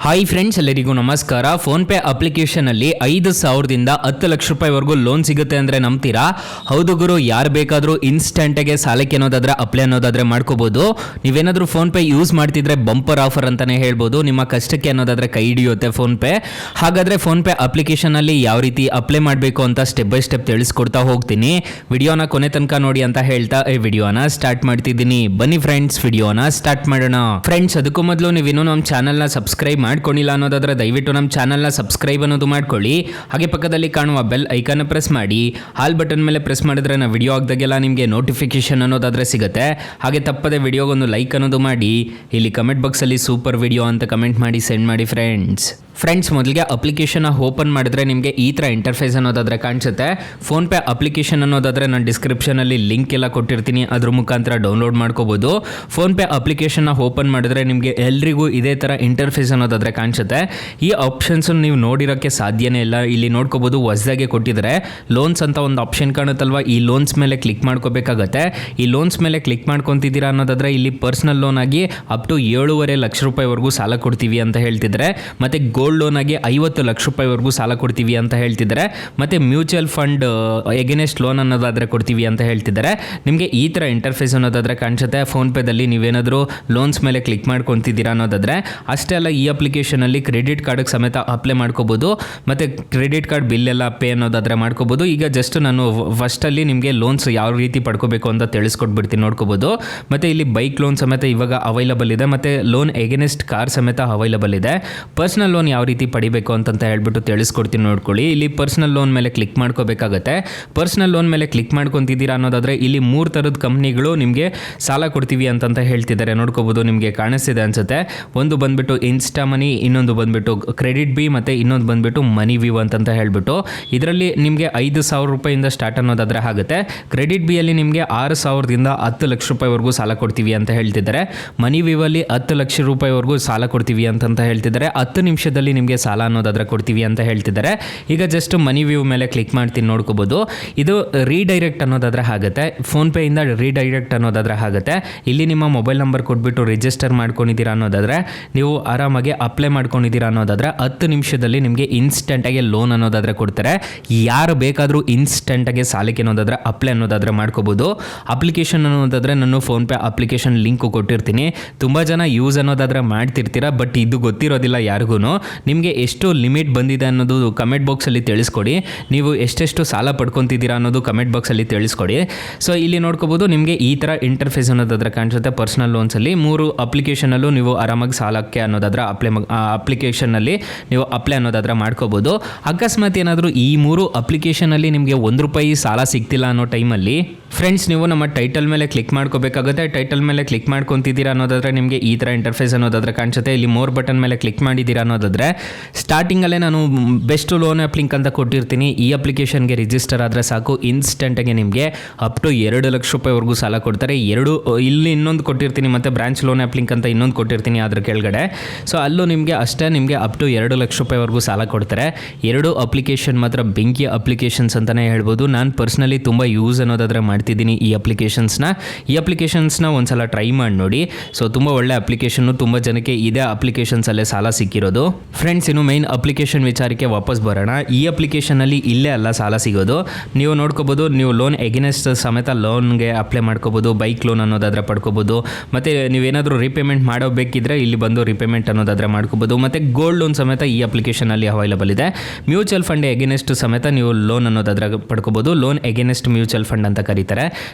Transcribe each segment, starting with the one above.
Hi friends, ಎಲ್ಲರಿಗೂ ನಮಸ್ಕಾರ. PhonePe ಅಪ್ಲಿಕೇಶನಲ್ಲಿ 5,000ದಿಂದ 10 ಲಕ್ಷ ರೂಪಾಯಿವರೆಗೂ ಲೋನ್ ಸಿಗುತ್ತೆ ಅಂದರೆ ನಂಬ್ತೀರಾ? ಹೌದು ಗುರು, ಯಾರು ಬೇಕಾದರೂ ಇನ್ಸ್ಟೆಂಟಾಗೆ ಸಾಲಕ್ಕೆ ಅನ್ನೋದಾದರೆ ಅಪ್ಲೈ ಅನ್ನೋದಾದರೆ ಮಾಡ್ಕೋಬೋದು. ನೀವೇನಾದರೂ ಫೋನ್ಪೇ ಯೂಸ್ ಮಾಡ್ತಿದ್ರೆ ಬಂಪರ್ ಆಫರ್ ಅಂತಲೇ ಹೇಳ್ಬೋದು. ನಿಮ್ಮ ಕಷ್ಟಕ್ಕೆ ಅನ್ನೋದಾದರೆ ಕೈ ಹಿಡಿಯುತ್ತೆ ಫೋನ್ಪೇ. ಹಾಗಾದರೆ ಫೋನ್ಪೇ ಅಪ್ಲಿಕೇಶನಲ್ಲಿ ಯಾವ ರೀತಿ ಅಪ್ಲೈ ಮಾಡಬೇಕು ಅಂತ ಸ್ಟೆಪ್ ಬೈ ಸ್ಟೆಪ್ ತಿಳಿಸ್ಕೊಡ್ತಾ ಹೋಗ್ತೀನಿ. ವಿಡಿಯೋನ ಕೊನೆ ತನಕ ನೋಡಿ ಅಂತ ಹೇಳ್ತಾ ಈ ವಿಡಿಯೋನ ಸ್ಟಾರ್ಟ್ ಮಾಡ್ತಿದ್ದೀನಿ. ಬನ್ನಿ ಫ್ರೆಂಡ್ಸ್, ವಿಡಿಯೋನ ಸ್ಟಾರ್ಟ್ ಮಾಡೋಣ. ಫ್ರೆಂಡ್ಸ್, ಅದಕ್ಕೂ ಮೊದಲು ನೀವಿನ್ನೂ ನಮ್ಮ ಚಾನಲ್ನ ಸಬ್ಸ್ಕ್ರೈಬ್ ಮಾಡ್ಕೊಂಡಿಲ್ಲ ಅನ್ನೋದಾದ್ರೆ ದಯವಿಟ್ಟು ನಮ್ಮ ಚಾನಲ್ನ ಸಬ್ಸ್ಕ್ರೈಬ್ ಅನ್ನೋದು ಮಾಡ್ಕೊಳ್ಳಿ. ಹಾಗೆ ಪಕ್ಕದಲ್ಲಿ ಕಾಣುವ ಬೆಲ್ ಐಕಾನ್ ಪ್ರೆಸ್ ಮಾಡಿ. ಆಲ್ ಬಟನ್ ಮೇಲೆ ಪ್ರೆಸ್ ಮಾಡಿದ್ರೆ ನಾವು ವಿಡಿಯೋ ಆಗ್ದಾಗೆಲ್ಲ ನಿಮಗೆ ನೋಟಿಫಿಕೇಶನ್ ಅನ್ನೋದಾದ್ರೆ ಸಿಗುತ್ತೆ. ಹಾಗೆ ತಪ್ಪದೆ ವಿಡಿಯೋಗೊಂದು ಲೈಕ್ ಅನ್ನೋದು ಮಾಡಿ. ಇಲ್ಲಿ ಕಮೆಂಟ್ ಬಾಕ್ಸಲ್ಲಿ ಸೂಪರ್ ವಿಡಿಯೋ ಅಂತ ಕಮೆಂಟ್ ಮಾಡಿ ಸೆಂಡ್ ಮಾಡಿ ಫ್ರೆಂಡ್ಸ್. ಮೊದಲಿಗೆ ಅಪ್ಲಿಕೇಶನ್ ಓಪನ್ ಮಾಡಿದ್ರೆ ನಿಮಗೆ ಈ ಥರ ಇಂಟರ್ಫೇಸ್ ಅನ್ನೋದಾದರೆ ಕಾಣಿಸುತ್ತೆ. ಫೋನ್ಪೇ ಅಪ್ಲಿಕೇಶನ್ ಅನ್ನೋದಾದರೆ ನಾನು ಡಿಸ್ಕ್ರಿಪ್ಷನಲ್ಲಿ ಲಿಂಕ್ ಎಲ್ಲ ಕೊಟ್ಟಿರ್ತೀನಿ, ಅದ್ರ ಮುಖಾಂತರ ಡೌನ್ಲೋಡ್ ಮಾಡ್ಕೋಬೋದು. ಫೋನ್ಪೇ ಅಪ್ಲಿಕೇಶನ್ನ ಓಪನ್ ಮಾಡಿದ್ರೆ ನಿಮಗೆ ಎಲ್ರಿಗೂ ಇದೇ ಥರ ಇಂಟರ್ಫೇಸ್ ಅನ್ನೋದಾದರೆ ಕಾಣಿಸುತ್ತೆ. ಈ ಆಪ್ಷನ್ಸ್ ನೀವು ನೋಡಿರೋಕ್ಕೆ ಸಾಧ್ಯನೇ ಇಲ್ಲ. ಇಲ್ಲಿ ನೋಡ್ಕೋಬೋದು, ಹೊಸದಾಗೆ ಕೊಟ್ಟಿದ್ದಾರೆ ಲೋನ್ಸ್ ಅಂತ ಒಂದು ಆಪ್ಷನ್ ಕಾಣುತ್ತಲ್ವ, ಈ ಲೋನ್ಸ್ ಮೇಲೆ ಕ್ಲಿಕ್ ಮಾಡ್ಕೋಬೇಕಾಗತ್ತೆ. ಈ ಲೋನ್ಸ್ ಮೇಲೆ ಕ್ಲಿಕ್ ಮಾಡ್ಕೊತಿದ್ದೀರಾ ಅನ್ನೋದಾದರೆ ಇಲ್ಲಿ ಪರ್ಸನಲ್ ಲೋನ್ ಆಗಿ ಅಪ್ ಟು 7.5 ಲಕ್ಷ ರೂಪಾಯಿವರೆಗೂ ಸಾಲ ಕೊಡ್ತೀವಿ ಅಂತ ಹೇಳ್ತಿದ್ದಾರೆ. ಮತ್ತು ಗೋಲ್ಡ್ ಲೋನ್ ಆಗಿ 50 ಲಕ್ಷ ರೂಪಾಯಿವರೆಗೂ ಸಾಲ ಕೊಡ್ತೀವಿ ಅಂತ ಹೇಳ್ತಿದ್ದಾರೆ. ಮತ್ತು ಮ್ಯೂಚುವಲ್ ಫಂಡ್ ಎಗೇನೆಸ್ಟ್ ಲೋನ್ ಅನ್ನೋದಾದರೆ ಕೊಡ್ತೀವಿ ಅಂತ ಹೇಳ್ತಿದ್ದಾರೆ. ನಿಮಗೆ ಈ ಥರ ಇಂಟರ್ಫೇಸ್ ಅನ್ನೋದಾದರೆ ಕಾಣಿಸುತ್ತೆ. ಫೋನ್ಪೇದಲ್ಲಿ ನೀವೇನಾದರೂ ಲೋನ್ಸ್ ಮೇಲೆ ಕ್ಲಿಕ್ ಮಾಡ್ಕೊತಿದ್ದೀರಾ ಅನ್ನೋದಾದರೆ ಅಷ್ಟೇ ಅಲ್ಲ, ಈ ಅಪ್ಲಿಕೇಶನಲ್ಲಿ ಕ್ರೆಡಿಟ್ ಕಾರ್ಡ್ಗೆ ಸಮೇತ ಅಪ್ಲೈ ಮಾಡ್ಕೋಬೋದು. ಮತ್ತು ಕ್ರೆಡಿಟ್ ಕಾರ್ಡ್ ಬಿಲ್ ಎಲ್ಲ ಪೇ ಅನ್ನೋದಾದರೆ ಮಾಡ್ಕೋಬೋದು. ಈಗ ಜಸ್ಟ್ ನಾನು ಫಸ್ಟಲ್ಲಿ ನಿಮಗೆ ಲೋನ್ಸ್ ಯಾವ ರೀತಿ ಪಡ್ಕೋಬೇಕು ಅಂತ ತಿಳಿಸ್ಕೊಟ್ಬಿಡ್ತೀನಿ, ನೋಡ್ಕೋಬೋದು. ಮತ್ತು ಇಲ್ಲಿ ಬೈಕ್ ಲೋನ್ ಸಮೇತ ಇವಾಗ ಅವೈಲಬಲ್ ಇದೆ. ಮತ್ತು ಲೋನ್ ಎಗೇನೆಸ್ಟ್ ಕಾರ್ ಸಮೇತ ಅವೈಲಬಲ್ ಇದೆ. ಪರ್ಸನಲ್ ಲೋನ್ ಯಾವ ರೀತಿ ಪಡಿಬೇಕು ಅಂತ ಹೇಳ್ಬಿಟ್ಟು ತಿಳಿಸ್ಕೊಡ್ತೀನಿ, ನೋಡ್ಕೊಳ್ಳಿ. ಇಲ್ಲಿ ಪರ್ಸನಲ್ ಲೋನ್ ಮೇಲೆ ಕ್ಲಿಕ್ ಮಾಡ್ಕೋಬೇಕಾಗತ್ತೆ. ಪರ್ಸನಲ್ ಲೋನ್ ಮೇಲೆ ಕ್ಲಿಕ್ ಮಾಡ್ಕೊತಿದ್ದೀರಾ ಅನ್ನೋದಾದರೆ ಇಲ್ಲಿ 3 ಥರದ ಕಂಪ್ನಿಗಳು ನಿಮಗೆ ಸಾಲ ಕೊಡ್ತೀವಿ ಅಂತ ಹೇಳ್ತಿದ್ದಾರೆ, ನೋಡ್ಕೋಬೋದು. ನಿಮಗೆ ಕಾಣಿಸ್ತಿದೆ ಅನ್ಸುತ್ತೆ. ಒಂದು ಬಂದುಬಿಟ್ಟು ಇನ್ಸ್ಟಾ ಮನಿ, ಇನ್ನೊಂದು ಬಂದುಬಿಟ್ಟು ಕ್ರೆಡಿಟ್ ಬಿ, ಮತ್ತು ಇನ್ನೊಂದು ಬಂದುಬಿಟ್ಟು ಮನಿ ವ್ಯೂ ಅಂತ ಹೇಳ್ಬಿಟ್ಟು. ಇದರಲ್ಲಿ ನಿಮಗೆ 5,000 ರೂಪಾಯಿಂದ ಸ್ಟಾರ್ಟ್ ಅನ್ನೋದಾದರೆ ಆಗುತ್ತೆ. ಕ್ರೆಡಿಟ್ ಬಿಯಲ್ಲಿ ನಿಮಗೆ 6,000ದಿಂದ 10 ಲಕ್ಷ ರೂಪಾಯಿವರೆಗೂ ಸಾಲ ಕೊಡ್ತೀವಿ ಅಂತ ಹೇಳ್ತಿದ್ದಾರೆ. ಮನಿ ವ್ಯೂವಲ್ಲಿ 10 ಲಕ್ಷ ರೂಪಾಯಿವರೆಗೂ ಸಾಲ ಕೊಡ್ತೀವಿ ಅಂತ ಹೇಳ್ತಿದ್ದಾರೆ. 10 ನಿಮಿಷದಲ್ಲಿ ನಿಮಗೆ ಸಾಲ ಅನ್ನೋದಾದರೆ ಕೊಡ್ತೀವಿ ಅಂತ ಹೇಳ್ತಿದ್ದಾರೆ. ಈಗ ಜಸ್ಟ್ ಮನಿ ವ್ಯೂ ಮೇಲೆ ಕ್ಲಿಕ್ ಮಾಡ್ತೀನಿ, ನೋಡ್ಕೋಬೋದು. ಇದು ರೀಡೈರೆಕ್ಟ್ ಅನ್ನೋದಾದರೆ ಆಗುತ್ತೆ. ಫೋನ್ಪೇಯಿಂದ ರೀಡೈರೆಕ್ಟ್ ಅನ್ನೋದಾದರೆ ಆಗುತ್ತೆ. ಇಲ್ಲಿ ನಿಮ್ಮ ಮೊಬೈಲ್ ನಂಬರ್ ಕೊಟ್ಬಿಟ್ಟು ರಿಜಿಸ್ಟರ್ ಮಾಡ್ಕೊಂಡಿದ್ದೀರಾ ಅನ್ನೋದಾದರೆ, ನೀವು ಆರಾಮಾಗಿ ಅಪ್ಲೈ ಮಾಡ್ಕೊಂಡಿದ್ದೀರಾ ಅನ್ನೋದಾದರೆ 10 ನಿಮಿಷದಲ್ಲಿ ನಿಮಗೆ ಇನ್ಸ್ಟೆಂಟಾಗಿ ಲೋನ್ ಅನ್ನೋದಾದರೆ ಕೊಡ್ತಾರೆ. ಯಾರು ಬೇಕಾದರೂ ಇನ್ಸ್ಟೆಂಟಾಗಿ ಸಾಲಕ್ಕೆ ಅನ್ನೋದಾದರೆ ಅಪ್ಲೈ ಅನ್ನೋದಾದರೆ ಮಾಡ್ಕೋಬೋದು. ಅಪ್ಲಿಕೇಶನ್ ಅನ್ನೋದಾದರೆ ನಾನು ಫೋನ್ಪೇ ಅಪ್ಲಿಕೇಶನ್ ಲಿಂಕು ಕೊಟ್ಟಿರ್ತೀನಿ. ತುಂಬ ಜನ ಯೂಸ್ ಅನ್ನೋದಾದರೆ ಮಾಡ್ತಿರ್ತೀರ, ಬಟ್ ಇದು ಗೊತ್ತಿರೋದಿಲ್ಲ ಯಾರಿಗೂ. ನಿಮಗೆ ಎಷ್ಟು ಲಿಮಿಟ್ ಬಂದಿದೆ ಅನ್ನೋದು ಕಮೆಂಟ್ ಬಾಕ್ಸಲ್ಲಿ ತಿಳಿಸ್ಕೊಡಿ. ನೀವು ಎಷ್ಟೆಷ್ಟು ಸಾಲ ಪಡ್ಕೊತಿದ್ದೀರಾ ಅನ್ನೋದು ಕಮೆಂಟ್ ಬಾಕ್ಸಲ್ಲಿ ತಿಳಿಸ್ಕೊಡಿ. ಸೊ ಇಲ್ಲಿ ನೋಡ್ಕೋಬೋದು, ನಿಮಗೆ ಈ ಥರ ಇಂಟರ್ಫೇಸ್ ಅನ್ನೋದಾದರೆ ಕಾಣಿಸುತ್ತೆ. ಪರ್ಸನಲ್ ಲೋನ್ಸಲ್ಲಿ 3 ಅಪ್ಲಿಕೇಶನಲ್ಲೂ ನೀವು ಆರಾಮಾಗಿ ಸಾಲಕ್ಕೆ ಅನ್ನೋದಾದರೆ ಅಪ್ಲಿಕೇಶನ್ನಲ್ಲಿ ನೀವು ಅಪ್ಲೈ ಅನ್ನೋದಾದರೆ ಮಾಡ್ಕೋಬೋದು. ಅಕಸ್ಮಾತ್ ಏನಾದರೂ ಈ 3 ಅಪ್ಲಿಕೇಶನಲ್ಲಿ ನಿಮಗೆ ₹1 ಸಾಲ ಸಿಗ್ತಿಲ್ಲ ಅನ್ನೋ ಟೈಮಲ್ಲಿ ಫ್ರೆಂಡ್ಸ್, ನೀವು ನಮ್ಮ ಟೈಟಲ್ ಮೇಲೆ ಕ್ಲಿಕ್ ಮಾಡ್ಕೋಬೇಕಾಗುತ್ತೆ. ಟೈಟಲ್ ಮೇಲೆ ಕ್ಲಿಕ್ ಮಾಡ್ಕೊತಿದ್ದೀರಾ ಅನ್ನೋದಾದರೆ ನಿಮಗೆ ಈ ಥರ ಇಂಟರ್ಫೇಸ್ ಅನ್ನೋದಾದರೆ ಕಾಣಿಸುತ್ತೆ. ಇಲ್ಲಿ ಮೋರ್ ಬಟನ್ ಮೇಲೆ ಕ್ಲಿಕ್ ಮಾಡಿದ್ದೀರಾ ಅನ್ನೋದಾದರೆ ಸ್ಟಾರ್ಟಿಂಗಲ್ಲೇ ನಾನು ಬೆಸ್ಟ್ ಲೋನ್ ಆ್ಯಪ್ ಲಿಂಕ್ ಅಂತ ಕೊಟ್ಟಿರ್ತೀನಿ. ಈ ಅಪ್ಲಿಕೇಶನ್ಗೆ ರಿಜಿಸ್ಟರ್ ಆದರೆ ಸಾಕು, ಇನ್ಸ್ಟೆಂಟಾಗಿ ನಿಮಗೆ ಅಪ್ ಟು 2 ಲಕ್ಷ ರೂಪಾಯಿವರೆಗೂ ಸಾಲ ಕೊಡ್ತಾರೆ. ಇಲ್ಲಿ ಇನ್ನೊಂದು ಕೊಟ್ಟಿರ್ತೀನಿ, ಮತ್ತು ಬ್ರಾಂಚ್ ಲೋನ್ ಆ್ಯಪ್ ಲಿಂಕ್ ಅಂತ ಇನ್ನೊಂದು ಕೊಟ್ಟಿರ್ತೀನಿ ಅದ್ರ ಕೆಳಗಡೆ. ಸೊ ಅಲ್ಲೂ ನಿಮಗೆ ಅಷ್ಟೇ, ನಿಮಗೆ ಅಪ್ ಟು 2 ಲಕ್ಷ ರೂಪಾಯಿವರೆಗೂ ಸಾಲ ಕೊಡ್ತಾರೆ. 2 ಅಪ್ಲಿಕೇಶನ್ ಮಾತ್ರ ಬೆಂಕಿ ಅಪ್ಲಿಕೇಶನ್ಸ್ ಅಂತಲೇ ಹೇಳ್ಬೋದು. ನಾನು ಪರ್ಸ್ನಲಿ ತುಂಬ ಯೂಸ್ ಅನ್ನೋದಾದರೆ ಮಾಡ್ತಿದ್ದೀನಿ ಈ ಅಪ್ಲಿಕೇಶನ್ಸ್ನ ಒಂದ್ಸಲ ಟ್ರೈ ಮಾಡಿ ನೋಡಿ. ಸೊ ತುಂಬ ಒಳ್ಳೆ ಅಪ್ಲಿಕೇಶನ್ನು, ತುಂಬ ಜನಕ್ಕೆ ಇದೇ ಅಪ್ಲಿಕೇಶನ್ಸಲ್ಲೇ ಸಾಲ ಸಿಕ್ಕಿರೋದು. ಫ್ರೆಂಡ್ಸ್, ಇನ್ನು ಮೈನ್ ಅಪ್ಲಿಕೇಶನ್ ವಿಚಾರಕ್ಕೆ ವಾಪಸ್ ಬರೋಣ. ಈ ಅಪ್ಲಿಕೇಶನಲ್ಲಿ ಇಲ್ಲೇ ಅಲ್ಲ ಸಾಲ ಸಿಗೋದು. ನೀವು ನೋಡ್ಕೋಬೋದು, ನೀವು ಲೋನ್ ಎಗೇನೆಸ್ಟ್ ಸಮೇತ ಲೋನ್ಗೆ ಅಪ್ಲೈ ಮಾಡ್ಕೋಬೋದು. ಬೈಕ್ ಲೋನ್ ಅನ್ನೋದಾದರೆ ಪಡ್ಕೋಬೋದು. ಮತ್ತು ನೀವೇನಾದರೂ ರಿಪೇಮೆಂಟ್ ಮಾಡೋಬೇಕಿದ್ರೆ ಇಲ್ಲಿ ಬಂದು ರಿಪೇಮೆಂಟ್ ಅನ್ನೋದಾದರೆ ಮಾಡ್ಕೋಬೋದು. ಮತ್ತು ಗೋಲ್ಡ್ ಲೋನ್ ಸಮೇತ ಈ ಅಪ್ಲಿಕೇಶನಲ್ಲಿ ಅವೈಲಬಲ್ ಇದೆ. ಮ್ಯೂಚುವಲ್ ಫಂಡ್ ಎಗೇನೆಸ್ಟ್ ಸಮೇತ ನೀವು ಲೋನ್ ಅನ್ನೋದಾದರೆ ಪಡ್ಕೋಬೋದು. ಲೋನ್ ಎಗೇನೆಸ್ಟ್ ಮ್ಯೂಚುವಲ್ ಫಂಡ್ ಅಂತ ಕರೀತಾರೆ.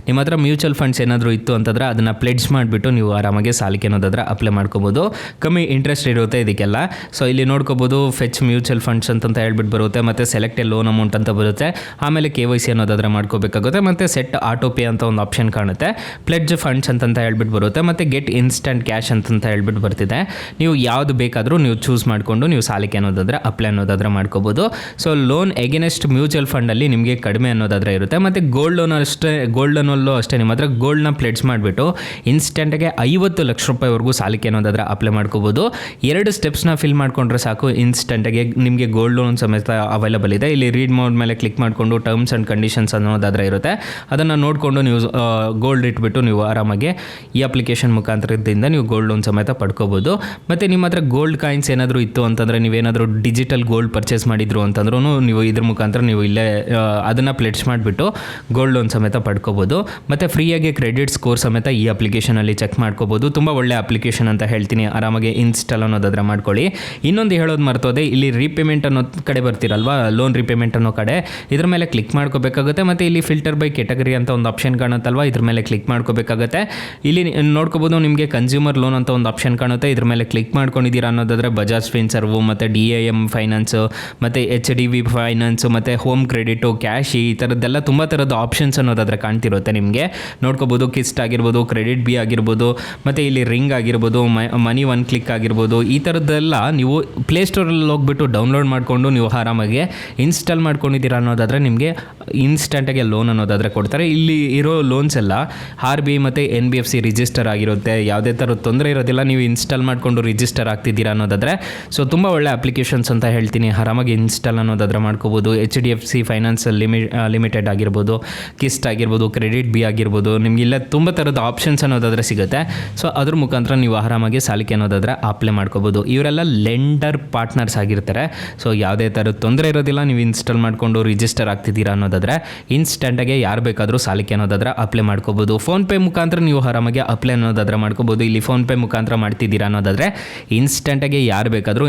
ನಿಮ್ಮ ಹತ್ರ ಮ್ಯೂಚುವಲ್ ಫಂಡ್ಸ್ ಏನಾದರೂ ಇತ್ತು ಅಂತಂದರೆ ಅದನ್ನು ಪ್ಲೆಡ್ಜ್ ಮಾಡಿಬಿಟ್ಟು ನೀವು ಆರಾಮಾಗಿ ಸಾಲಕ್ಕೆ ಅನ್ನೋದಾದರೆ ಅಪ್ಲೈ ಮಾಡ್ಕೋಬೋದು. ಕಮ್ಮಿ ಇಂಟ್ರೆಸ್ಟ್ ಇರುತ್ತೆ ಇದಕ್ಕೆಲ್ಲ. ಸೊ ಇಲ್ಲಿ ನೋಡ್ಕೋಬೋದು, ಫೆಚ್ ಮ್ಯೂಚುವಲ್ ಫಂಡ್ಸ್ ಅಂತ ಹೇಳ್ಬಿಟ್ಟು ಬರುತ್ತೆ. ಮತ್ತು ಸೆಲೆಕ್ಟ್ ಎ ಲೋನ್ ಅಮೌಂಟ್ ಅಂತ ಬರುತ್ತೆ. ಆಮೇಲೆ KYC ಅನ್ನೋದಾದರೆ ಮಾಡ್ಕೋಬೇಕಾಗುತ್ತೆ. ಮತ್ತು ಸೆಟ್ ಆಟೋ ಪೇ ಅಂತ ಒಂದು ಆಪ್ಷನ್ ಕಾಣುತ್ತೆ. ಪ್ಲೆಡ್ಜ್ ಫಂಡ್ಸ್ ಅಂತ ಹೇಳ್ಬಿಟ್ಟು ಬರುತ್ತೆ. ಮತ್ತು ಗೆಟ್ ಇನ್ಸ್ಟಂಟ್ ಕ್ಯಾಶ್ ಅಂತ ಹೇಳ್ಬಿಟ್ಟು ಬರ್ತಿದೆ. ನೀವು ಯಾವುದು ಬೇಕಾದರೂ ನೀವು ಚೂಸ್ ಮಾಡಿಕೊಂಡು ನೀವು ಸಾಲಕ್ಕೆ ಅನ್ನೋದಾದರೆ ಅಪ್ಲೈ ಅನ್ನೋದಾದರೆ ಮಾಡ್ಕೋಬೋದು. ಸೊ ಲೋನ್ ಎಗೇನೆಸ್ಟ್ ಮ್ಯೂಚುವಲ್ ಫಂಡಲ್ಲಿ ನಿಮಗೆ ಕಡಿಮೆ ಅನ್ನೋದಾದರೆ ಇರುತ್ತೆ. ಮತ್ತು ಗೋಲ್ಡ್ ಲೋನ್ ಅಷ್ಟೇ ಗೋಲ್ಡನಲ್ಲೂ ಅಷ್ಟೇ ನಿಮ್ಮ ಹತ್ರ ಗೋಲ್ಡ್ನ ಪ್ಲೇಟ್ಸ್ ಮಾಡಿಬಿಟ್ಟು ಇನ್ಸ್ಟೆಂಟಾಗೆ 50 ಲಕ್ಷ ರೂಪಾಯಿವರೆಗೂ ಸಾಲಕ್ಕೆ ಅನ್ನೋದಾದ್ರೆ ಅಪ್ಲೈ ಮಾಡ್ಕೋಬೋದು. 2 ಸ್ಟೆಪ್ಸ್ನ ಫಿಲ್ ಮಾಡ್ಕೊಂಡ್ರೆ ಸಾಕು, ಇನ್ಸ್ಟೆಂಟಾಗಿ ನಿಮಗೆ ಗೋಲ್ಡ್ ಲೋನ್ ಸಮೇತ ಅವೈಲಬಲ್ ಇದೆ. ಇಲ್ಲಿ ರೀಡ್ ಮೋಡ್ ಮೇಲೆ ಕ್ಲಿಕ್ ಮಾಡಿಕೊಂಡು ಟರ್ಮ್ಸ್ ಆ್ಯಂಡ್ ಕಂಡೀಷನ್ಸ್ ಅನ್ನೋದಾದ್ರೆ ಇರುತ್ತೆ, ಅದನ್ನು ನೋಡಿಕೊಂಡು ನೀವು ಗೋಲ್ಡ್ ಇಟ್ಬಿಟ್ಟು ನೀವು ಆರಾಮಾಗಿ ಈ ಅಪ್ಲಿಕೇಶನ್ ಮುಖಾಂತರದಿಂದ ನೀವು ಗೋಲ್ಡ್ ಲೋನ್ ಸಮೇತ ಪಡ್ಕೋಬೋದು. ಮತ್ತು ನಿಮ್ಮ ಹತ್ರ ಗೋಲ್ಡ್ ಕಾಯಿನ್ಸ್ ಏನಾದರೂ ಇತ್ತು ಅಂತಂದರೆ, ನೀವೇನಾದರೂ ಡಿಜಿಟಲ್ ಗೋಲ್ಡ್ ಪರ್ಚೇಸ್ ಮಾಡಿದ್ರು ಅಂತಂದ್ರೂ ನೀವು ಇದ್ರ ಮುಖಾಂತರ ನೀವು ಇಲ್ಲೇ ಅದನ್ನು ಪ್ಲೇಟ್ಸ್ ಮಾಡಿಬಿಟ್ಟು ಗೋಲ್ಡ್ ಲೋನ್ ಸಮೇತ ಪಡ್ಕೋಬೋದು. ಮತ್ತು ಫ್ರೀಯಾಗಿ ಕ್ರೆಡಿಟ್ ಸ್ಕೋರ್ ಸಮೇತ ಈ ಅಪ್ಲಿಕೇಶನಲ್ಲಿ ಚೆಕ್ ಮಾಡ್ಕೋಬೋದು. ತುಂಬ ಒಳ್ಳೆ ಅಪ್ಲಿಕೇಶನ್ ಅಂತ ಹೇಳ್ತೀನಿ, ಆರಾಮಾಗಿ ಇನ್ಸ್ಟಾಲ್ ಅನ್ನೋದಾದ್ರೆ ಮಾಡ್ಕೊಳ್ಳಿ. ಇನ್ನೊಂದು ಹೇಳೋದು ಮರ್ತೋದೆ, ಇಲ್ಲಿ ರೀಪೇಮೆಂಟ್ ಅನ್ನೋ ಕಡೆ ಬರ್ತಿರಲ್ವಾ, ಲೋನ್ ರೀಪೇಮೆಂಟ್ ಅನ್ನೋ ಕಡೆ, ಇದ್ರ ಮೇಲೆ ಕ್ಲಿಕ್ ಮಾಡ್ಕೋಬೇಕಾಗುತ್ತೆ. ಮತ್ತು ಇಲ್ಲಿ ಫಿಲ್ಟರ್ ಬೈ ಕೆಟಗರಿ ಅಂತ ಒಂದು ಆಪ್ಷನ್ ಕಾಣುತ್ತಲ್ವ, ಇದ್ರ ಮೇಲೆ ಕ್ಲಿಕ್ ಮಾಡ್ಕೋಬೇಕಾಗುತ್ತೆ. ಇಲ್ಲಿ ನೋಡ್ಕೋಬೋದು ನಿಮಗೆ ಕನ್ಸ್ಯೂಮರ್ ಲೋನ್ ಅಂತ ಒಂದು ಆಪ್ಷನ್ ಕಾಣುತ್ತೆ, ಇದ್ರ ಮೇಲೆ ಕ್ಲಿಕ್ ಮಾಡ್ಕೊಂಡಿದ್ದೀರಾ ಅನ್ನೋದಾದರೆ ಬಜಾಜ್ ಫಿನ್ಸರ್ವು ಮತ್ತು DIM ಫೈನಾನ್ಸು ಮತ್ತು HDB ಫೈನಾನ್ಸು ಮತ್ತು ಹೋಮ್ ಕ್ರೆಡಿಟು, ಕ್ಯಾಶ್, ಈ ಥರದ್ದೆಲ್ಲ ತುಂಬ ಥರದ ಆಪ್ಷನ್ಸ್ ಅನ್ನೋದಾದರೆ ಕಾಣ್ತಿರುತ್ತೆ ನಿಮಗೆ. ನೋಡ್ಕೋಬೋದು ಕಿಸ್ಟ್ ಆಗಿರ್ಬೋದು, ಕ್ರೆಡಿಟ್ ಬಿ ಆಗಿರ್ಬೋದು, ಮತ್ತು ಇಲ್ಲಿ ರಿಂಗ್ ಆಗಿರ್ಬೋದು, ಮನಿ ಒನ್ ಕ್ಲಿಕ್ ಆಗಿರ್ಬೋದು, ಈ ಥರದ್ದೆಲ್ಲ ನೀವು ಪ್ಲೇಸ್ಟೋರಲ್ಲಿ ಹೋಗ್ಬಿಟ್ಟು ಡೌನ್ಲೋಡ್ ಮಾಡಿಕೊಂಡು ನೀವು ಆರಾಮಾಗಿ ಇನ್ಸ್ಟಾಲ್ ಮಾಡ್ಕೊಂಡಿದ್ದೀರಾ ಅನ್ನೋದಾದರೆ ನಿಮಗೆ ಇನ್ಸ್ಟೆಂಟಾಗಿ ಲೋನ್ ಅನ್ನೋದಾದರೆ ಕೊಡ್ತಾರೆ. ಇಲ್ಲಿ ಇರೋ ಲೋನ್ಸ್ ಎಲ್ಲ RBI ಮತ್ತು NBFC ರಿಜಿಸ್ಟರ್ ಆಗಿರುತ್ತೆ, ಯಾವುದೇ ಥರದ ತೊಂದರೆ ಇರೋದಿಲ್ಲ. ನೀವು ಇನ್ಸ್ಟಾಲ್ ಮಾಡಿಕೊಂಡು ರಿಜಿಸ್ಟರ್ ಆಗ್ತಿದ್ದೀರಾ ಅನ್ನೋದಾದರೆ ಸೊ ತುಂಬ ಒಳ್ಳೆ ಅಪ್ಲಿಕೇಶನ್ಸ್ ಅಂತ ಹೇಳ್ತೀನಿ, ಆರಾಮಾಗಿ ಇನ್ಸ್ಟಾಲ್ ಅನ್ನೋದಾದರೆ ಮಾಡ್ಕೋಬೋದು. HDFC ಫೈನಾನ್ಸ್ ಲಿಮಿಟೆಡ್ ಆಗಿರ್ಬೋದು, ಕಿಸ್ಟ್ ಆಗಿರ್ಬೋದು, ಕ್ರೆಡಿಟ್ ಬಿ ಆಗಿರ್ಬೋದು, ನಿಮ್ಗೆ ಇಲ್ಲ ತುಂಬ ಥರದ ಆಪ್ಷನ್ಸ್ ಅನ್ನೋದಾದರೆ ಸಿಗುತ್ತೆ. ಸೊ ಅದ್ರ ಮುಖಾಂತರ ನೀವು ಆರಾಮಾಗಿ ಸಾಲಕ್ಕೆ ಅನ್ನೋದಾದರೆ ಅಪ್ಲೈ ಮಾಡ್ಕೋಬೋದು. ಇವರೆಲ್ಲ ಲೆಂಡರ್ ಪಾರ್ಟ್ನರ್ಸ್ ಆಗಿರ್ತಾರೆ, ಸೊ ಯಾವುದೇ ಥರದ ತೊಂದರೆ ಇರೋದಿಲ್ಲ. ನೀವು ಇನ್ಸ್ಟಾಲ್ ಮಾಡಿಕೊಂಡು ರಿಜಿಸ್ಟರ್ ಆಗ್ತಿದ್ದೀರಾ ಅನ್ನೋದಾದರೆ ಇನ್ಸ್ಟೆಂಟಾಗಿ ಯಾರು ಬೇಕಾದರೂ ಸಾಲಕ್ಕೆ ಅನ್ನೋದಾದರೆ ಅಪ್ಲೈ ಮಾಡ್ಕೋಬೋದು. ಫೋನ್ಪೇ ಮುಖಾಂತರ ನೀವು ಆರಾಮಾಗಿ ಅಪ್ಲೈ ಅನ್ನೋದಾದರೆ ಮಾಡ್ಕೋಬೋದು. ಇಲ್ಲಿ ಫೋನ್ಪೇ ಮುಖಾಂತರ ಮಾಡ್ತಿದ್ದೀರಾ ಅನ್ನೋದಾದರೆ ಇನ್ಸ್ಟೆಂಟಾಗಿ ಯಾರು ಬೇಕಾದರೂ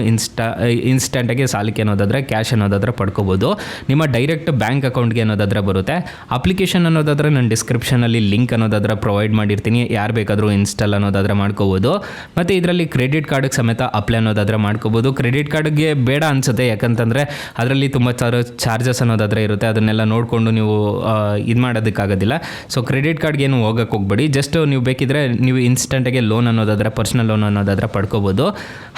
ಇನ್ಸ್ಟೆಂಟಾಗಿ ಸಾಲಕ್ಕೆ ಅನ್ನೋದಾದರೆ ಕ್ಯಾಶ್ ಅನ್ನೋದಾದರೆ ಪಡ್ಕೋಬೋದು. ನಿಮ್ಮ ಡೈರೆಕ್ಟ್ ಬ್ಯಾಂಕ್ ಅಕೌಂಟ್ಗೆ ಅನ್ನೋದಾದರೆ ಬರುತ್ತೆ. ಅಪ್ಲಿಕೇಶನ್ ಅನ್ನೋದಾದರೆ ನಾನು ಡಿಸ್ಕ್ರಿಪ್ಷನಲ್ಲಿ ಲಿಂಕ್ ಅನ್ನೋದಾದರೆ ಪ್ರೊವೈಡ್ ಮಾಡಿರ್ತೀನಿ, ಯಾರು ಬೇಕಾದರೂ ಇನ್ಸ್ಟಾಲ್ ಅನ್ನೋದಾದರೆ ಮಾಡ್ಕೋಬೋದು. ಮತ್ತು ಇದರಲ್ಲಿ ಕ್ರೆಡಿಟ್ ಕಾರ್ಡ್ಗೆ ಸಮೇತ ಅಪ್ಲೈ ಅನ್ನೋದಾದರೆ ಮಾಡ್ಕೋಬೋದು. ಕ್ರೆಡಿಟ್ ಕಾರ್ಡ್ಗೆ ಬೇಡ ಅನಿಸುತ್ತೆ, ಯಾಕಂತಂದರೆ ಅದರಲ್ಲಿ ತುಂಬ ಚಾರ್ಜಸ್ ಅನ್ನೋದಾದರೆ ಇರುತ್ತೆ, ಅದನ್ನೆಲ್ಲ ನೋಡಿಕೊಂಡು ನೀವು ಇದು ಮಾಡೋದಕ್ಕಾಗೋದಿಲ್ಲ. ಸೊ ಕ್ರೆಡಿಟ್ ಕಾರ್ಡ್ಗೆ ಏನು ಹೋಗೋಕ್ಕೆ ಹೋಗ್ಬೇಡಿ, ಜಸ್ಟ್ ನೀವು ಬೇಕಿದ್ರೆ ನೀವು ಇನ್ಸ್ಟೆಂಟಾಗಿ ಲೋನ್ ಅನ್ನೋದಾದರೆ ಪರ್ಸನಲ್ ಲೋನ್ ಅನ್ನೋದಾದರೆ ಪಡ್ಕೋಬೋದು.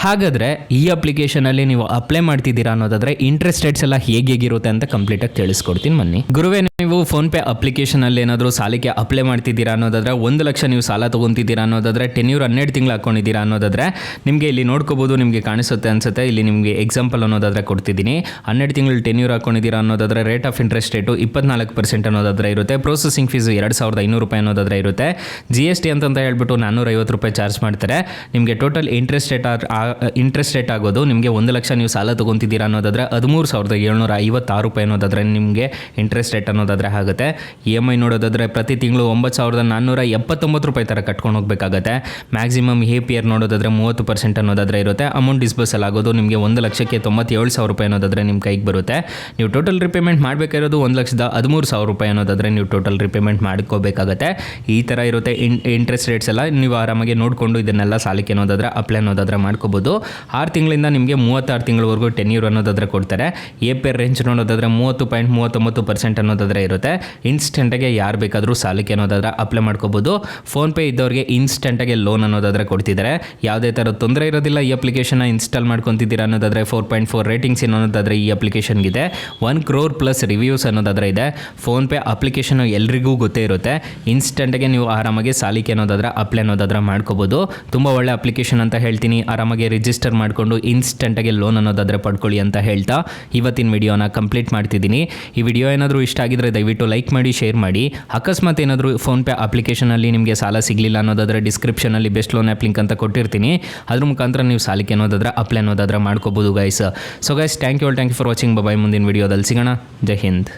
ಹಾಗಾದರೆ ಈ ಅಪ್ಲಿಕೇಶನಲ್ಲಿ ನೀವು ಅಪ್ಲೈ ಮಾಡ್ತಿದ್ದೀರಾ ಅನ್ನೋದಾದರೆ ಇಂಟ್ರೆಸ್ಟ್ ರೇಟ್ಸ್ ಎಲ್ಲ ಹೇಗಿರುತ್ತೆ ಅಂತ ಕಂಪ್ಲೀಟಾಗಿ ತಿಳಿಸ್ಕೊಡ್ತೀನಿ ಬನ್ನಿ. ಗುರುವೇ, ನೀವು ಫೋನ್ಪೇ ಅಪ್ಲಿಕೇಶನಲ್ಲಿ ಏನಾದರೂ ಸಾಲಕ್ಕೆ ಅಪ್ಲೈ ಮಾಡ್ತಿದ್ದೀರಾ ಅನ್ನೋದಾದರೆ 1 ಲಕ್ಷ ನೀವು ಸಾಲ ತೊಗೊತಿದ್ದೀರಾ ಅನ್ನೋದಾದರೆ 12 ತಿಂಗಳು ಹಾಕ್ಕೊಂಡಿದ್ದೀರಾ ಅನ್ನೋದಾದರೆ ನಿಮಗೆ ಇಲ್ಲಿ ನೋಡ್ಕೋಬೋದು, ನಿಮಗೆ ಕಾಣಿಸುತ್ತೆ ಅನಿಸುತ್ತೆ. ಇಲ್ಲಿ ನಿಮಗೆ ಎಕ್ಸಾಂಪಲ್ ಅನ್ನೋದಾದರೆ ಕೊಡ್ತಿದ್ದೀನಿ. 12 ತಿಂಗಳು ಟೆನ್ಯೂರ್ ಹಾಕ್ಕೊಂಡಿದ್ದೀರಾ ಅನ್ನೋದಾದರೆ ರೇಟ್ ಆಫ್ ಇಂಟ್ರೆಸ್ಟ್ ರೇಟು 24% ಅನ್ನೋದಾದರೆ ಇರುತ್ತೆ. ಪ್ರೊಸೆಸಿಂಗ್ ಫೀಸು 2500 ರೂಪಾಯಿ ಅನ್ನೋದಾದರೆ ಇರುತ್ತೆ. GST ಅಂತ ಹೇಳ್ಬಿಟ್ಟು 450 ರೂಪಾಯಿ ಚಾರ್ಜ್ ಮಾಡ್ತಾರೆ. ನಿಮಗೆ ಟೋಟಲ್ ಇಂಟ್ರೆಸ್ಟ್ ರೇಟ್ ಆಗೋದು ನಿಮಗೆ 1 ಲಕ್ಷ ನೀವು ಸಾಲ ತೊಗೊತಿದ್ದೀರಾ ಅನ್ನೋದಾದರೆ 13,756 ರೂಪಾಯಿ ಅನ್ನೋದಾದರೆ ನಿಮಗೆ ಇಂಟ್ರೆಸ್ಟ್ ರೇಟ್ ಅನ್ನೋದಾದರೆ ಆಗುತ್ತೆ. EMI ನೋಡೋದಾದರೆ ಪ್ರತಿ ತಿಂಗಳು 9,479 ರೂಪಾಯಿ ಥರ ಕಟ್ಕೊಂಡು ಹೋಗಬೇಕಾಗತ್ತೆ. ಮ್ಯಾಕ್ಸಿಮಮ್ APR ನೋಡೋದಾದರೆ 30% ಅನ್ನೋದಾದರೆ ಇರುತ್ತೆ. ಅಮೌಂಟ್ ಡಿಸ್ಬರ್ಸಲ್ ಆಗೋದು ನಿಮಗೆ 1,97,000 ರೂಪಾಯಿ ಅನ್ನೋದಾದರೆ ನಿಮ್ಮ ಕೈಗೆ ಬರುತ್ತೆ. ನೀವು ಟೋಟಲ್ ರಿಪೇಮೆಂಟ್ ಮಾಡಬೇಕಾಗಿರೋದು 1,13,000 ರೂಪಾಯಿ ಅನ್ನೋದಾದರೆ ನೀವು ಟೋಟಲ್ ರಿಪೇಮೆಂಟ್ ಮಾಡ್ಕೋಬೇಕಾಗತ್ತೆ. ಈ ಥರ ಇರುತ್ತೆ ಇಂಟ್ರೆಸ್ಟ್ ರೇಟ್ಸ್ ಎಲ್ಲ. ನೀವು ಆರಾಮಾಗಿ ನೋಡಿಕೊಂಡು ಇದನ್ನೆಲ್ಲ ಸಾಲಕ್ಕೆ ಅನ್ನೋದಾದರೆ ಅಪ್ಲೈ ಅನ್ನೋದಾದರೆ ಮಾಡ್ಕೋಬೋದು. 6 ತಿಂಗಳಿಂದ ನಿಮಗೆ 36 ತಿಂಗಳವರೆಗೂ ಟೆನ್ಯೂರ್ ಅನ್ನೋದಾದರೆ ಕೊಡ್ತಾರೆ. APR ರೇಂಜ್ ನೋಡೋದಾದರೆ 30.39% ಅನ್ನೋದಾದರೆ ಇರುತ್ತೆ. ಇನ್ಸ್ಟೆಂಟಾಗಿ ಯಾರು ಬೇಕಾದರೂ ಸಾಲಕ್ಕೆ ಅನ್ನೋದಾದರೆ ಅಪ್ಲೈ ಮಾಡ್ಕೋಬೋದು. ಫೋನ್ಪೇ ಇದ್ದವ್ರಿಗೆ ಇನ್ಸ್ಟೆಂಟಾಗಿ ಲೋನ್ ಅನ್ನೋದಾದರೆ ಕೊಡ್ತಿದ್ದಾರೆ. ಯಾವುದೇ ಥರ ತೊಂದರೆ ಇರೋದಿಲ್ಲ. ಈ ಅಪ್ಲಿಕೇಶನ್ನ ಇನ್ಸ್ಟಾಲ್ ಮಾಡ್ಕೊತಿದ್ದೀರಾ ಅನ್ನೋದಾದರೆ 4.4 ರೇಟಿಂಗ್ಸ್ ಅನ್ನೋದಾದರೆ ಈ ಅಪ್ಲಿಕೇಶನ್ಗಿದೆ. 1 crore ಪ್ಲಸ್ ರಿವ್ಯೂಸ್ ಅನ್ನೋದಾದರೆ ಇದೆ. ಫೋನ್ಪೇ ಅಪ್ಲಿಕೇಶನ್ ಎಲ್ರಿಗೂ ಗೊತ್ತೇ ಇರುತ್ತೆ. ಇನ್ಸ್ಟೆಂಟಾಗಿ ನೀವು ಆರಾಮಾಗಿ ಸಾಲಕ್ಕೆ ಅನ್ನೋದಾದರೆ ಅಪ್ಲೈ ಅನ್ನೋದಾದರೆ ಮಾಡ್ಕೋಬೋದು. ತುಂಬ ಒಳ್ಳೆ ಅಪ್ಲಿಕೇಶನ್ ಅಂತ ಹೇಳ್ತೀನಿ. ಆರಾಮಾಗಿ ರಿಜಿಸ್ಟರ್ ಮಾಡಿಕೊಂಡು ಇನ್ಸ್ಟೆಂಟಾಗಿ ಲೋನ್ ಅನ್ನೋದಾದರೆ ಪಡ್ಕೊಳ್ಳಿ ಅಂತ ಹೇಳ್ತಾ ಇವತ್ತಿನ ವಿಡಿಯೋನ ಕಂಪ್ಲೀಟ್ ಮಾಡ್ತಿದ್ದೀನಿ. ಈ ವಿಡಿಯೋ ಏನಾದರೂ ಇಷ್ಟ ಆಗಿದ್ರೆ ದಯವಿಟ್ಟು ಲೈಕ್ ಮಾಡಿ, ಶೇರ್ ಮಾಡಿ. ಅಕಸ್ಮಾತ್ ಏನಾದರೂ ಫೋನ್ಪೇ ಅಪ್ಲಿಕೇಶನಲ್ಲಿ ನಿಮಗೆ ಸಾಲ ಸಿಗಲಿಲ್ಲ ಅನ್ನೋದಾದರೆ ಡಿಸ್ಕ್ರಿಪ್ಷನಲ್ಲಿ ಬೆಸ್ಟ್ ಲೋನ್ ಆ್ಯಪ್ ಲಿಂಕ್ ಅಂತ ಕೊಟ್ಟಿರ್ತೀನಿ, ಅದ್ರ ಮುಖಾಂತರ ನೀವು ಸಾಲಕ್ಕೆ ಅನ್ನೋದಾದರೆ ಅಪ್ಲೈ ಅನ್ನೋದಾದರೆ ಮಾಡ್ಕೋಬೋದು guys. So guys, thank you for watching. Bye, ಮುಂದಿನ ವಿಡಿಯೋದಲ್ಲಿ ಸಿಗೋಣ. ಜೈ ಹಿಂದ್.